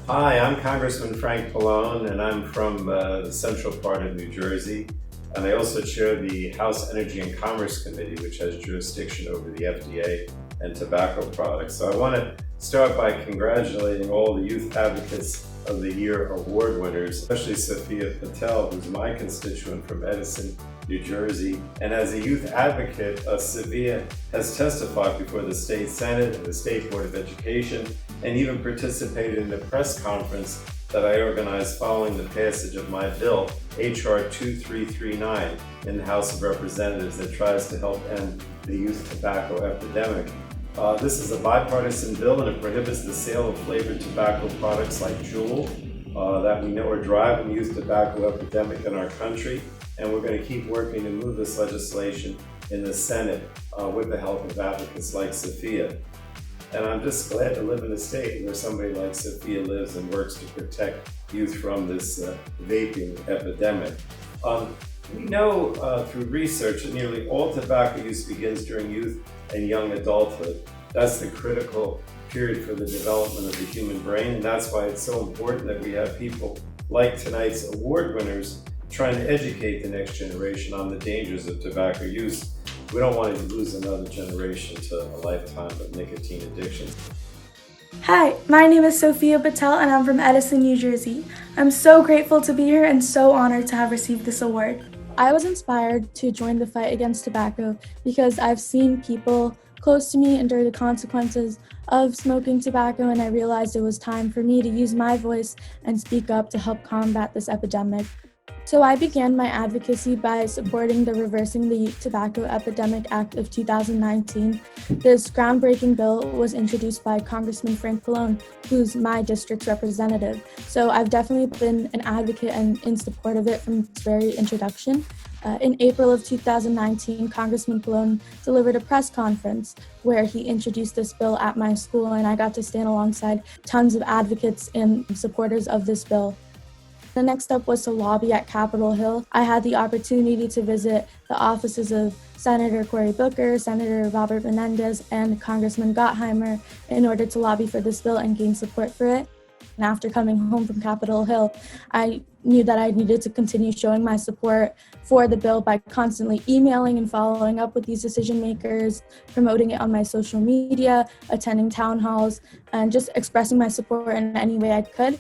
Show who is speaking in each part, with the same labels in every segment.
Speaker 1: Hi, I'm Congressman Frank Pallone, and I'm from the central part of New Jersey. And I also chair the House Energy and Commerce Committee, which has jurisdiction over the FDA and tobacco products. So I want to start by congratulating all the Youth Advocates of the Year award winners, especially Sophia Patel, who's my constituent from Edison, New Jersey. And as a youth advocate, Sophia has testified before the State Senate and the State Board of Education, and even participated in the press conference that I organized following the passage of my bill, H.R. 2339, in the House of Representatives that tries to help end the youth tobacco epidemic. This is a bipartisan bill, and it prohibits the sale of flavored tobacco products like Juul that we know are driving the youth tobacco epidemic in our country. And we're going to keep working to move this legislation in the Senate with the help of advocates like Sophia. And I'm just glad to live in a state where somebody like Sophia lives and works to protect youth from this vaping epidemic. We know through research that nearly all tobacco use begins during youth and young adulthood. That's the critical period for the development of the human brain, and that's why it's so important that we have people like tonight's award winners trying to educate the next generation on the dangers of tobacco use. We don't want to lose another generation to a lifetime of nicotine addiction.
Speaker 2: Hi, my name is Sophia Patel and I'm from Edison, New Jersey. I'm so grateful to be here and so honored to have received this award. I was inspired to join the fight against tobacco because I've seen people close to me endure the consequences of smoking tobacco, and I realized it was time for me to use my voice and speak up to help combat this epidemic. So I began my advocacy by supporting the Reversing the Youth Tobacco Epidemic Act of 2019. This groundbreaking bill was introduced by Congressman Frank Pallone, who's my district's representative. So I've definitely been an advocate and in support of it from its very introduction. In April of 2019, Congressman Pallone delivered a press conference where he introduced this bill at my school, and I got to stand alongside tons of advocates and supporters of this bill. The next step was to lobby at Capitol Hill. I had the opportunity to visit the offices of Senator Cory Booker, Senator Robert Menendez, and Congressman Gottheimer in order to lobby for this bill and gain support for it. And after coming home from Capitol Hill, I knew that I needed to continue showing my support for the bill by constantly emailing and following up with these decision makers, promoting it on my social media, attending town halls, and just expressing my support in any way I could.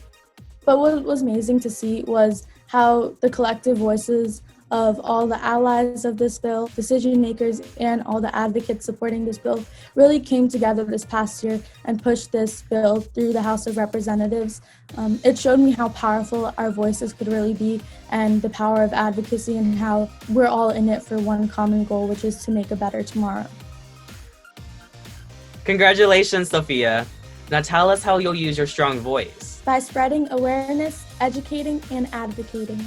Speaker 2: But what was amazing to see was how the collective voices of all the allies of this bill, decision makers, and all the advocates supporting this bill really came together this past year and pushed this bill through the House of Representatives. It showed me how powerful our voices could really be and the power of advocacy and how we're all in it for one common goal, which is to make a better tomorrow.
Speaker 3: Congratulations, Sophia. Now tell us how you'll use your strong voice.
Speaker 2: By spreading awareness, educating, and advocating.